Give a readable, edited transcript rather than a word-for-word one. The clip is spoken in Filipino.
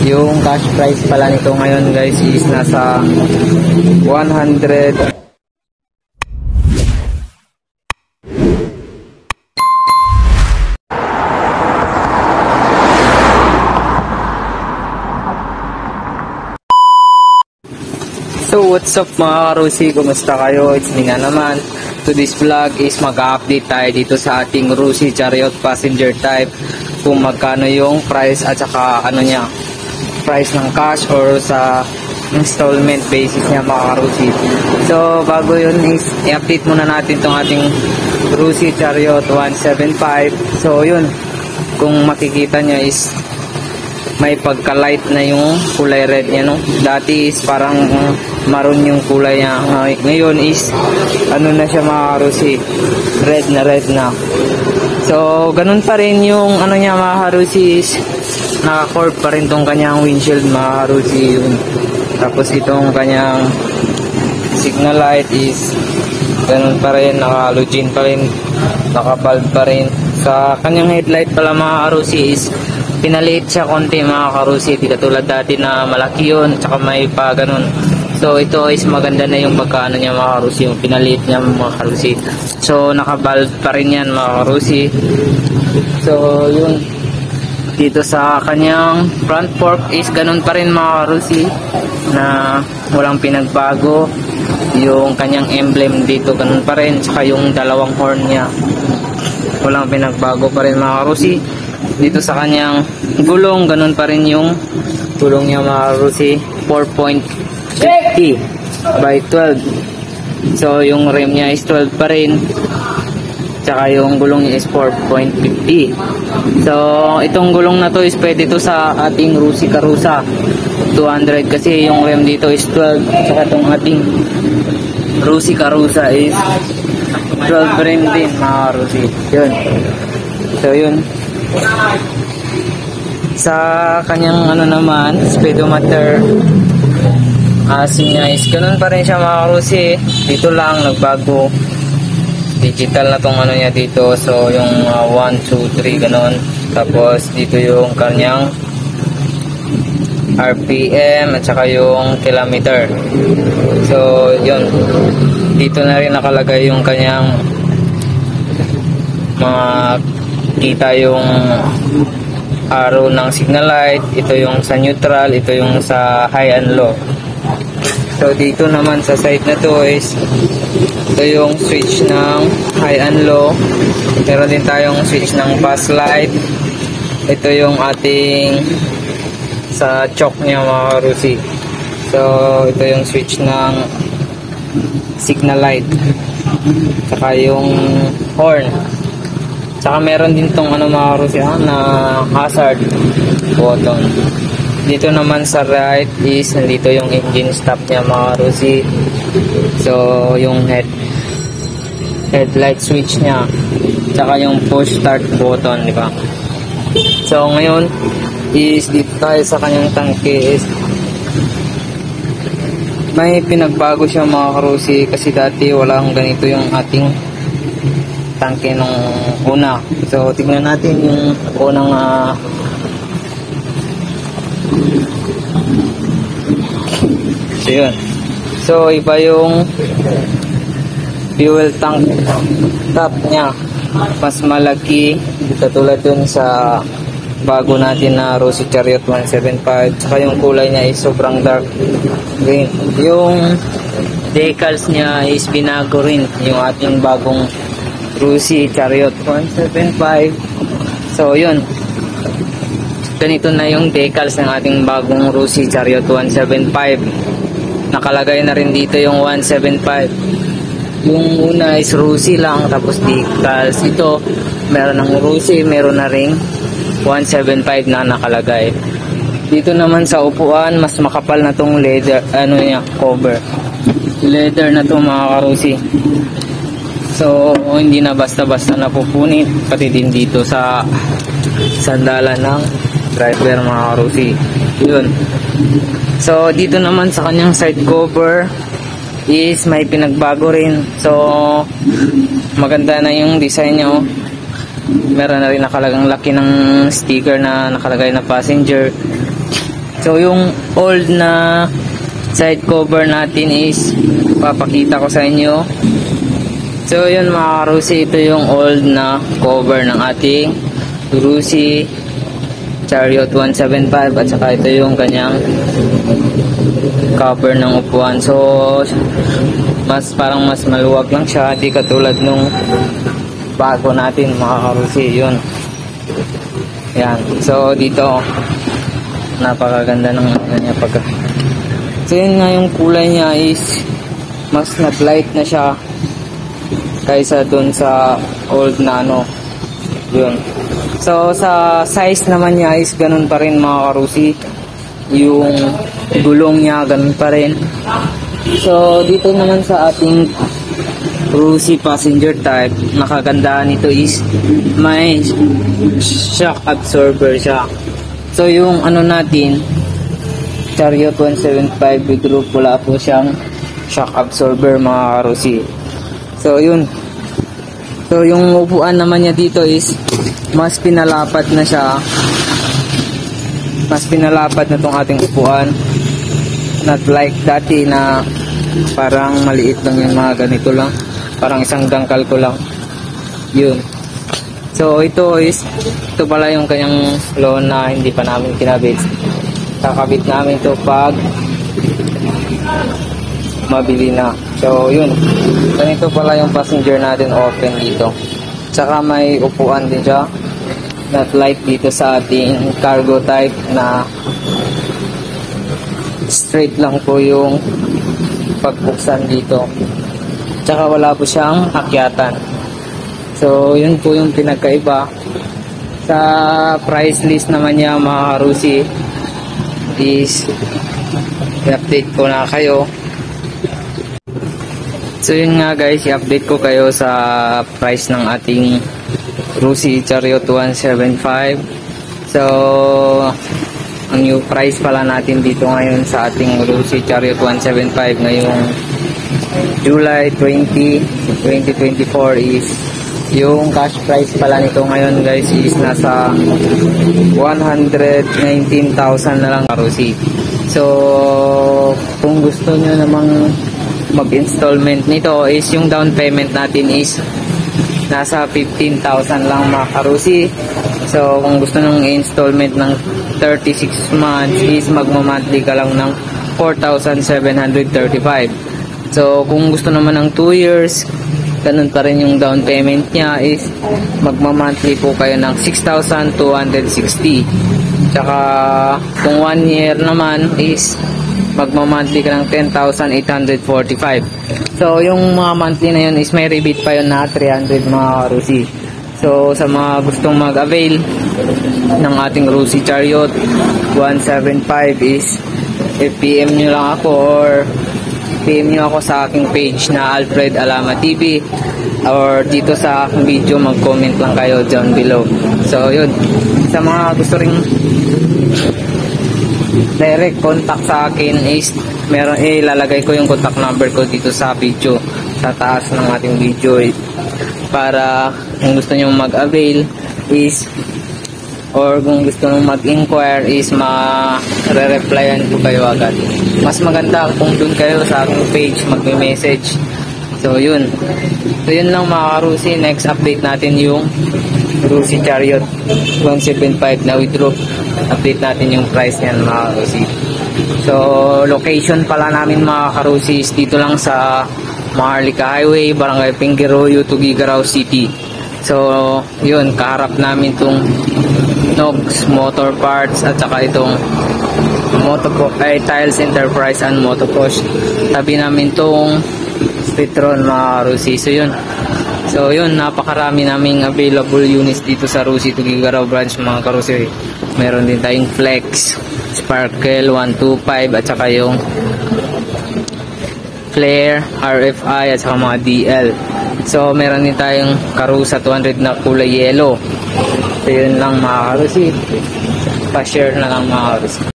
Yung cash price pala nito ngayon guys is nasa 100. So what's up mga karusi, kumusta kayo? It's me nga naman. Today's vlog is mag-update tayo dito sa ating Rusi Chariot passenger type, kung magkano yung price at saka ano niya, price ng cash or sa installment basis niya mga karusi. So bago yun is i-update muna natin tong ating Rusi Chariot 175. So yun, kung makikita niya is may pagka-light na yung kulay red niya, no? Dati is parang maroon yung kulay niya. Ngayon is ano na siya mga karusi, red na. So ganun pa rin yung ano niya mga karusi, is naka-curve pa rin tong kanyang windshield mga karusi. Tapos itong kanyang signal light is ganun pa rin, naka-halogen pa rin, naka-bulb pa rin. Sa kanyang headlight pala mga karusi is pinaliit siya konti mga karusi, di katulad dati na malaki yun tsaka may pa ganun. So ito is maganda na yung pagkaano niya mga karusi, yung pinaliit niya mga karusi. So naka-bulb pa rin yan mga karusi. So yun, dito sa kanyang front fork is ganun pa rin mga karusi, na walang pinagbago. Yung kanyang emblem dito ganun pa rin, tsaka yung dalawang horn niya walang pinagbago pa rin mga karusi. Dito sa kanyang gulong, ganun pa rin yung gulong niya mga karusi, 4.50 by 12. So yung rim niya is 12 pa rin, tsaka yung gulong niya is 4.50. So itong gulong na to is pwede to sa ating Rusi Karusa 200, kasi yung rim dito is 12, tsaka itong ating Rusi Karusa is 12 rim din mga karusi. Yun. So yun, sa kanyang ano naman, speedometer niya is ganun pa rin siya mga karusi. Dito lang nagbago, digital na tong ano niya dito. So yung 1, 2, 3 ganun. Tapos dito yung kanyang RPM at saka yung kilometer. So yun, dito na rin nakalagay yung kanyang mga kita, yung arrow ng signal light. Ito yung sa neutral, ito yung sa high and low. So dito naman sa side na to is ito yung switch ng high and low. Meron din tayong switch ng pass light. Ito yung ating sa choke niya mga karusi. So ito yung switch ng signal light, saka yung horn. Saka meron din tong ano mga karusi, na hazard button. Dito naman sa right is nandito yung engine stop niya mga karusi. So yung headlight switch niya, saka yung push start button, di ba? So ngayon is dito tayo sa kanyang tangke. Is may pinagbago siya mga karusi, kasi dati walang ganito yung ating tangke nung una. So tingnan natin yung unang so yun. So iba yung fuel tank top nya, mas malaki, katulad dun sa bago natin na Rusi Chariot 175. Saka yung kulay niya is sobrang dark green. Yung decals niya is binago rin, yung ating bagong Rusi Chariot 175. So yun, ganito na yung decals ng ating bagong Rusi Chariot 175. Nakalagay na rin dito yung 175. Yung una is Rusi lang, tapos decals. Ito meron ng Rusi, meron na ring 175 na nakalagay. Dito naman sa upuan, mas makapal na tong leather, ano niya, cover. Leather na to mga karusi. So hindi na basta-basta napupunit, pati din dito sa sandalan ng driver mga karusi. Yun. So dito naman sa kanyang side cover is may pinagbago rin. So maganda na yung design niya, oh. Meron na rin nakalagang laki ng sticker na nakalagay na passenger. So yung old na side cover natin is papakita ko sa inyo. So yun mga karusi, ito yung old na cover ng ating Rusi Chariot 175 at saka ito yung kanyang cover ng upuan. So parang mas maluwag lang siya, di katulad nung bago natin mga karusi. Yun, yan. So dito napakaganda ng kanya pagka. So yun nga, yung kulay niya is mas nag-light na siya kaysa dun sa old na ano. Yun. So sa size naman niya is ganun pa rin mga karusi. Yung gulong niya ganun pa rin. So dito naman sa ating Rusi passenger type, nakagandaan nito is may shock absorber siya. So yung ano natin, Chariot 175 with roof, wala po siyang shock absorber mga karusi. So yun. So yung upuan naman niya dito is mas pinalapat na siya. Mas pinalapat na tong ating upuan. Not like dati na parang maliit lang yung mga ganito lang. Parang isang dangkal ko lang. Yun. So ito pala yung kanyang loan na hindi pa namin kinabit. Kakabit namin to pag mabili na. So yun, ganito pala yung passenger natin, open dito. Tsaka may upuan din siya, not like dito sa ating cargo type na straight lang po yung pagbuksan dito. Tsaka wala po siyang akyatan. So yun po yung pinagkaiba. Sa price list naman niya mga karusi is i-update ko na kayo. So yun nga guys, i-update ko kayo sa price ng ating Rusi Chariot 175. So ang new price pala natin dito ngayon sa ating Rusi Chariot 175 ngayong July 20, 2024 is yung cash price pala nito ngayon guys is nasa 119,000 na lang Rusi. So kung gusto nyo namang mag-installment nito is yung down payment natin is nasa 15,000 lang mga karusi. So kung gusto nung installment ng 36 months is magma-monthly ka lang ng 4,735. So kung gusto naman ng 2 years, ganun pa rin yung down payment niya is magma-monthly po kayo ng 6,260. Tsaka kung 1 year naman is magma-monthly ka ng 10,845. So yung mga monthly na yun is may rebate pa yun na 300 mga Rusi. So sa mga gustong mag-avail ng ating Rusi Chariot 175 is PM nyo lang ako or PM nyo ako sa aking page na Alfred Alama TV or dito sa aking video, mag-comment lang kayo down below. So yun, sa mga gusto ring direct contact sa akin is meron, ilalagay ko yung contact number ko dito sa video, sa taas ng ating video para kung gusto nyo mag-avail is or kung gusto nyo mag-inquire is ma-re-replyan ko kayo agad. Mas maganda kung dun kayo sa aking page mag-message. So yun lang mga karusi. Next update natin yung Rusi Chariot 175 na with roof. Update natin yung price niyan mga karusi. So location pala namin mga karusi is dito lang sa Maharlika Highway, Barangay Pingiroyo, Tuguegarao City. So yun, kaharap namin tong Nogs Motor Parts at saka itong Tiles Enterprise and Motoposh. Tabi namin tong Petron mga karusi. So yun, napakarami naming available units dito sa Rusi Tuguegarao branch mga karusi. Meron din tayong Flex, Sparkle 125 at saka yung Flare, RFI at saka mga DL. So meron din tayong Karusa 200 na kulay yellow. So yun lang mga karusi. Pa-share na lang mga karusi.